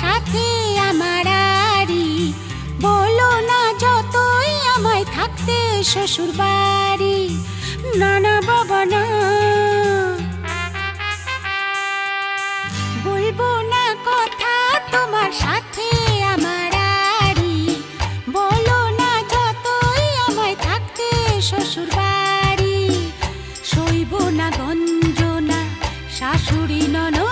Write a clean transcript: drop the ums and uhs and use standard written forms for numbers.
সাথে আমার আড়ি, বলো না যতই আমায় থাকতে শ্বশুর বাড়ি। না না বাবা না, বলবো না কথা তোমার সাথে আমার আড়ি, বলো না যতই আমায় থাকতে শ্বশুর বাড়ি। সইব না গঞ্জনা শাশুড়ি ননদ